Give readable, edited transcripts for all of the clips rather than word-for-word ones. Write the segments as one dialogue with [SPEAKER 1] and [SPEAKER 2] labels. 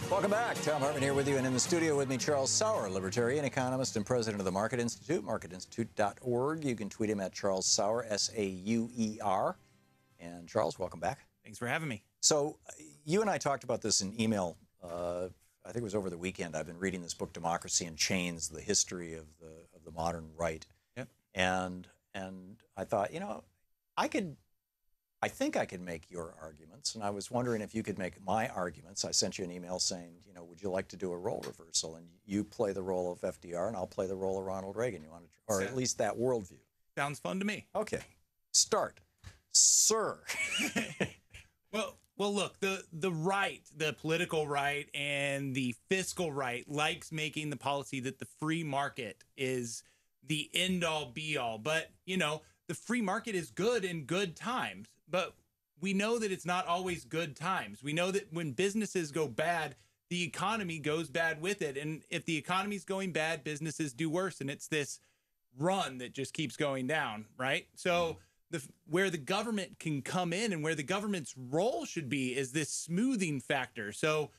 [SPEAKER 1] Welcome back. Thom Hartmann here with you, and in the studio with me, Charles Sauer, Libertarian, Economist, and President of the Market Institute, marketinstitute.org. You can tweet him at Charles Sauer, S-A-U-E-R. And Charles, welcome back.
[SPEAKER 2] Thanks for having me.
[SPEAKER 1] So you and I talked about this in email. I think it was over the weekend. I've been reading this book, Democracy in Chains, the history of the modern right.
[SPEAKER 2] Yep.
[SPEAKER 1] And I thought, you know, I think I could make your arguments, and I was wondering if you could make my arguments. I sent you an email saying, you know, would you like to do a role reversal? And you play the role of FDR, and I'll play the role of Ronald Reagan. You want to, or at least that worldview.
[SPEAKER 2] Sounds fun to me.
[SPEAKER 1] Okay, start, sir.
[SPEAKER 2] Well, look, the right, the political right, and the fiscal right likes making the policy that the free market is the end-all, be-all. But you know, the free market is good in good times, but we know that it's not always good times. We know that when businesses go bad, the economy goes bad with it. And if the economy's going bad, businesses do worse. And it's this run that just keeps going down, right? So where the government can come in and where the government's role should be is this smoothing factor. So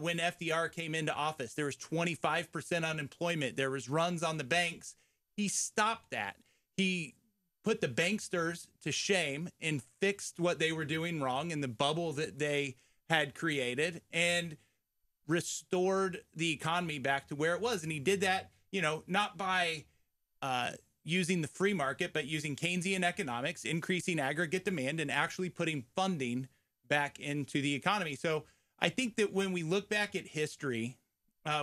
[SPEAKER 2] when FDR came into office, there was 25% unemployment. There was runs on the banks. He stopped that. He put the banksters to shame and fixed what they were doing wrong in the bubble that they had created and restored the economy back to where it was. And he did that, you know, not by using the free market, but using Keynesian economics, increasing aggregate demand, and actually putting funding back into the economy. So I think that when we look back at history,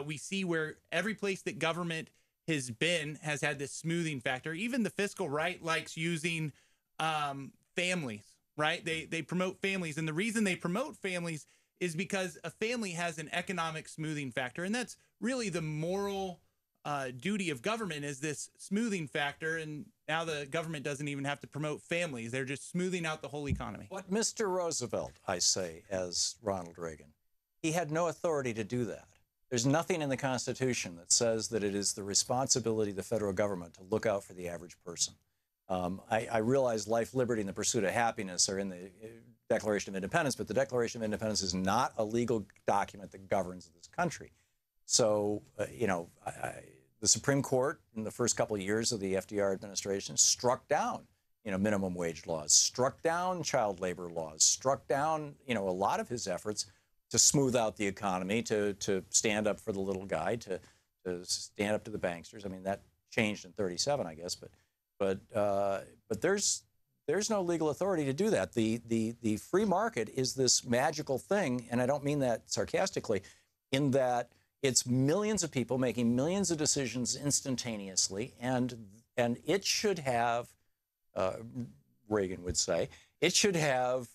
[SPEAKER 2] we see where every place that government has had this smoothing factor. Even the fiscal right likes using families, right? They promote families. And the reason they promote families is because a family has an economic smoothing factor. And that's really the moral duty of government, is this smoothing factor. And now the government doesn't even have to promote families. They're just smoothing out the whole economy.
[SPEAKER 1] But Mr. Roosevelt, I say, as Ronald Reagan, he had no authority to do that. There's nothing in the Constitution that says that it is the responsibility of the federal government to look out for the average person. I realize life, liberty, and the pursuit of happiness are in the Declaration of Independence, but the Declaration of Independence is not a legal document that governs this country. So, you know, the Supreme Court in the first couple of years of the FDR administration struck down, you know, minimum wage laws, struck down child labor laws, struck down, you know, a lot of his efforts to smooth out the economy, to stand up for the little guy, to stand up to the banksters. I mean, that changed in '37, I guess, but there's no legal authority to do that. The free market is this magical thing, and I don't mean that sarcastically, in that it's millions of people making millions of decisions instantaneously, and it should have, Reagan would say, it should have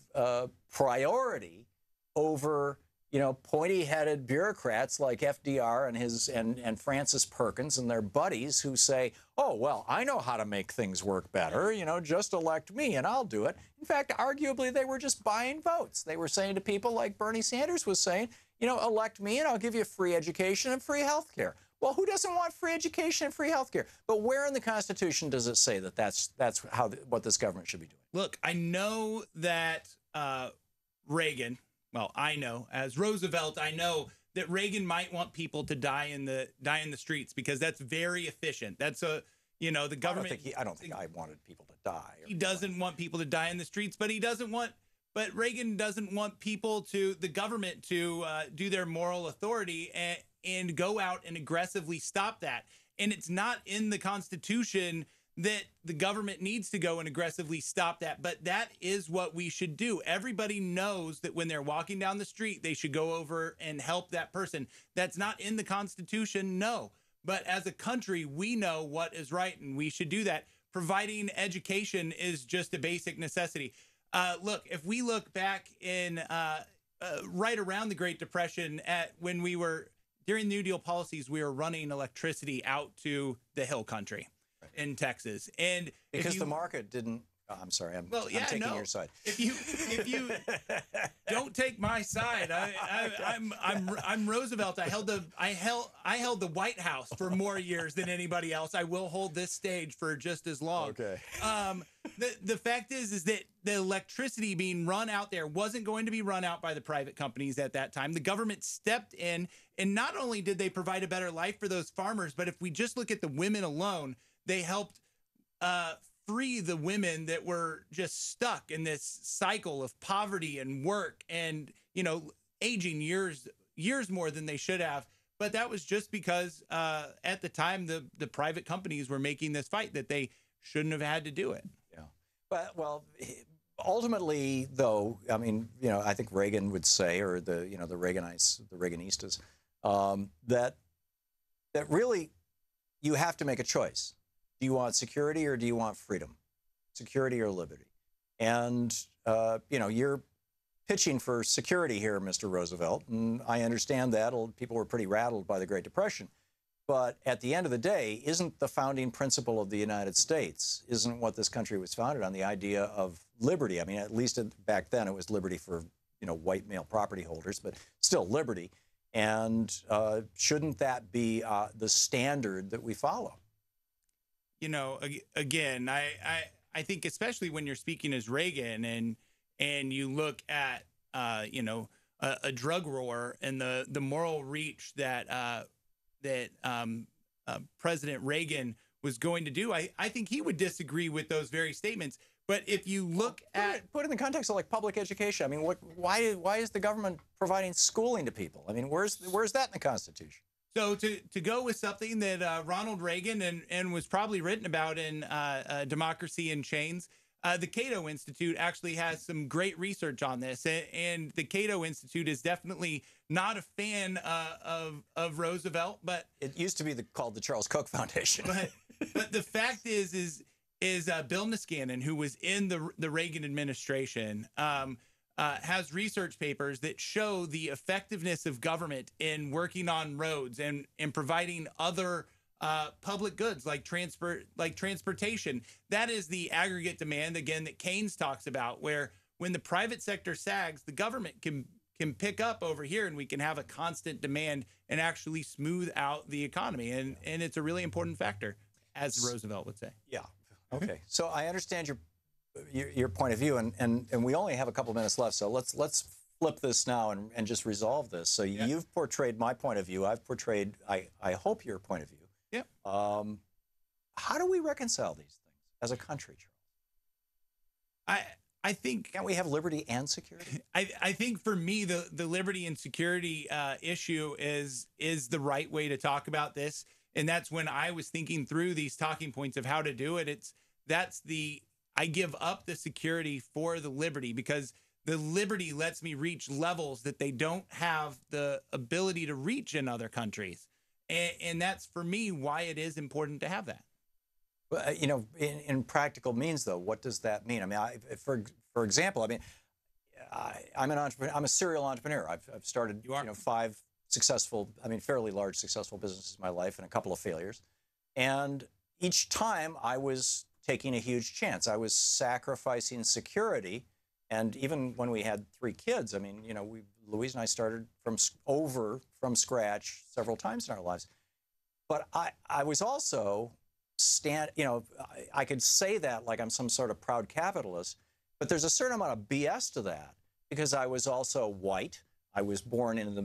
[SPEAKER 1] priority over, you know, pointy-headed bureaucrats like FDR and Francis Perkins and their buddies who say, oh, well, I know how to make things work better, you know, just elect me and I'll do it. In fact, arguably, they were just buying votes. They were saying to people like Bernie Sanders was saying, you know, elect me and I'll give you free education and free health care. Well, who doesn't want free education and free health care? But where in the Constitution does it say that that's what this government should be doing?
[SPEAKER 2] Look, I know that Reagan, well, I know as Roosevelt, I know that Reagan might want people to die in the streets because that's very efficient. That's you know, the government.
[SPEAKER 1] I don't think I wanted people to die.
[SPEAKER 2] He doesn't want people to die in the streets, but but Reagan doesn't want the government to do their moral authority and go out and aggressively stop that. And it's not in the Constitution that the government needs to go and aggressively stop that. But that is what we should do. Everybody knows that when they're walking down the street, they should go over and help that person. That's not in the Constitution, no. But as a country, we know what is right, and we should do that. Providing education is just a basic necessity. Look, if we look back in right around the Great Depression, when we were, during New Deal policies, we were running electricity out to the hill country in Texas. And
[SPEAKER 1] because the market didn't I'm sorry. I'm
[SPEAKER 2] yeah,
[SPEAKER 1] taking
[SPEAKER 2] no.
[SPEAKER 1] your side.
[SPEAKER 2] If you don't take my side, I'm Roosevelt. I held the White House for more years than anybody else. I will hold this stage for just as long.
[SPEAKER 1] Okay.
[SPEAKER 2] The fact is that the electricity being run out there wasn't going to be run out by the private companies at that time. The government stepped in, and not only did they provide a better life for those farmers, but if we just look at the women alone, they helped free the women that were just stuck in this cycle of poverty and work and, aging years more than they should have. But that was just because at the time, the private companies were making this fight that they shouldn't have had to do it.
[SPEAKER 1] Yeah. But, well, ultimately, though, I mean, I think Reagan would say, or the Reaganistas, that really you have to make a choice. Do you want security or do you want freedom? Security or liberty? And, you're pitching for security here, Mr. Roosevelt, and I understand that. People were pretty rattled by the Great Depression. But at the end of the day, isn't the founding principle of the United States, isn't what this country was founded on, the idea of liberty? I mean, at least back then it was liberty for, white male property holders, but still liberty. And shouldn't that be the standard that we follow?
[SPEAKER 2] Again, I think especially when you're speaking as Reagan and you look at, a drug war and the moral reach that President Reagan was going to do, I think he would disagree with those very statements. But if you look
[SPEAKER 1] put it in the context of like public education, I mean, why is the government providing schooling to people? I mean, where's that in the Constitution?
[SPEAKER 2] So to go with something that Ronald Reagan and was probably written about in Democracy in Chains, the Cato Institute actually has some great research on this, and the Cato Institute is definitely not a fan of Roosevelt, but
[SPEAKER 1] it used to be called the Charles Koch Foundation.
[SPEAKER 2] But the fact is Bill Niskanen, who was in the Reagan administration, has research papers that show the effectiveness of government in working on roads and providing other public goods like transportation. That is the aggregate demand, again, that Keynes talks about, where when the private sector sags, the government can pick up over here and we can have a constant demand and actually smooth out the economy. And it's a really important factor, as Roosevelt would say.
[SPEAKER 1] Yeah. Okay. So I understand your point of view, and we only have a couple minutes left, so let's flip this now and just resolve this. So you've portrayed my point of view. I've portrayed, I hope, your point of view.
[SPEAKER 2] Yeah.
[SPEAKER 1] How do we reconcile these things as a country, Charles?
[SPEAKER 2] I think,
[SPEAKER 1] can't we have liberty and security?
[SPEAKER 2] I think for me the liberty and security issue is the right way to talk about this, and that's when I was thinking through these talking points of how to do it. I give up the security for the liberty, because the liberty lets me reach levels that they don't have the ability to reach in other countries. And that's, for me, why it is important to have that.
[SPEAKER 1] Well, in practical means, though, what does that mean? I mean, for example, I mean, I'm an entrepreneur. I'm a serial entrepreneur. I've started, 5 successful, fairly large successful businesses in my life, and a couple of failures. And each time I was taking a huge chance. I was sacrificing security. And even when we had 3 kids, Louise and I started from scratch several times in our lives. But I was also I could say that like I'm some sort of proud capitalist, but there's a certain amount of BS to that, because I was also white. I was born into the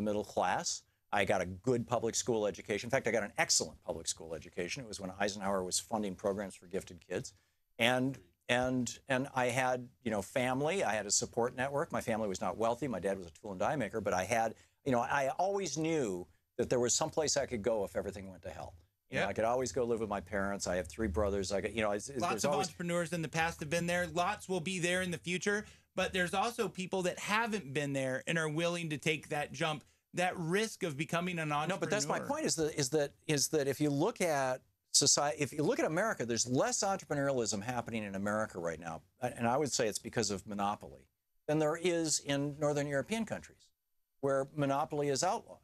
[SPEAKER 1] middle class. I got a good public school education. In fact, I got an excellent public school education. It was when Eisenhower was funding programs for gifted kids. And I had, family. I had a support network. My family was not wealthy. My dad was a tool and die maker, but I had, I always knew that there was someplace I could go if everything went to hell. I could always go live with my parents. I have 3 brothers.
[SPEAKER 2] Lots of entrepreneurs in the past have been there. Lots will be there in the future. But there's also people that haven't been there and are willing to take that jump, that risk of becoming an entrepreneur.
[SPEAKER 1] No, but that's my point. Is that if you look at society, if you look at America, there's less entrepreneurialism happening in America right now, and I would say it's because of monopoly, than there is in Northern European countries, where monopoly is outlawed.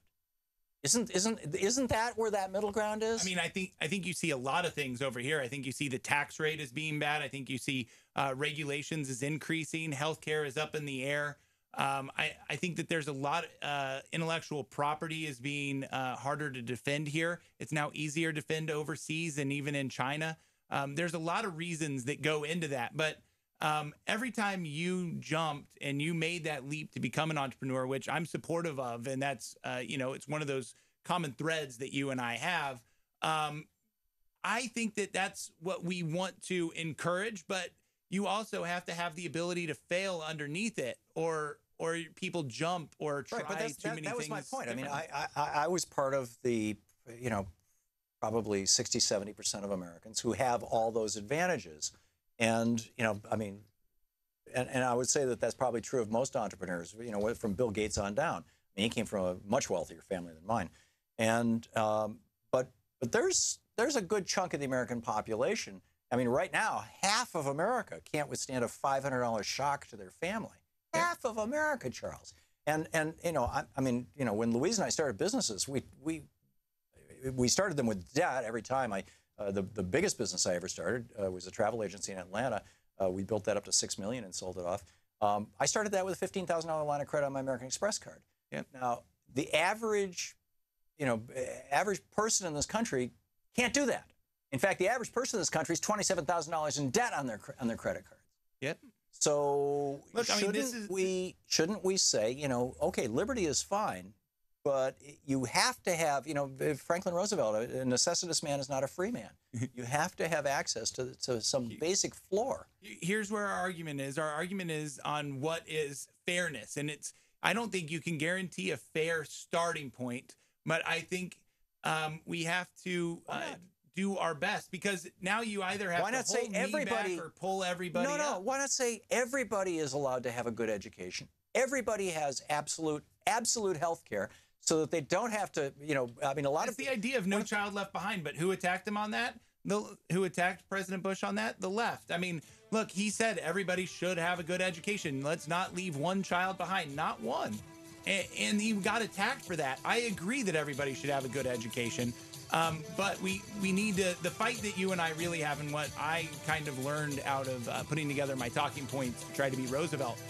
[SPEAKER 1] Isn't that where that middle ground is?
[SPEAKER 2] I mean, I think you see a lot of things over here. I think you see the tax rate as being bad. I think you see regulations is increasing. Healthcare is up in the air. I think that there's a lot. Intellectual property is being harder to defend here. It's now easier to defend overseas and even in China. There's a lot of reasons that go into that, but every time you jumped and you made that leap to become an entrepreneur, which I'm supportive of, and that's, it's one of those common threads that you and I have. I think that that's what we want to encourage, but you also have to have the ability to fail underneath it, or people jump or try too many things.
[SPEAKER 1] That was my point. I mean, I was part of the, probably 60-70% of Americans who have all those advantages. And, I mean, and I would say that that's probably true of most entrepreneurs, from Bill Gates on down. I mean, he came from a much wealthier family than mine. And, but there's a good chunk of the American population. I mean, right now, half of America can't withstand a $500 shock to their family. Half of America, Charles. And I mean, when Louise and I started businesses, we started them with debt every time. The biggest business I ever started was a travel agency in Atlanta. We built that up to $6 million and sold it off. I started that with a $15,000 line of credit on my American Express card.
[SPEAKER 2] Yep.
[SPEAKER 1] Now, the average person in this country can't do that. In fact, the average person in this country is $27,000 in debt on their credit card.
[SPEAKER 2] Yep.
[SPEAKER 1] So
[SPEAKER 2] look,
[SPEAKER 1] shouldn't we say, okay, liberty is fine, but you have to have, Franklin Roosevelt, a necessitous man is not a free man. You have to have access to some basic floor.
[SPEAKER 2] Here's where our argument is. Our argument is on what is fairness. And I don't think you can guarantee a fair starting point, but I think we have to do our best, because now you either have to hold me back or pull everybody up.
[SPEAKER 1] No, why not say everybody is allowed to have a good education? Everybody has absolute health care, so that they don't have to, I mean,
[SPEAKER 2] That's the idea of no child left behind. But who attacked him on that? Who attacked President Bush on that? The left. I mean, look, he said everybody should have a good education. Let's not leave one child behind, not one. And he got attacked for that. I agree that everybody should have a good education. But we need the fight that you and I really have, and what I kind of learned out of putting together my talking points to try to be Roosevelt.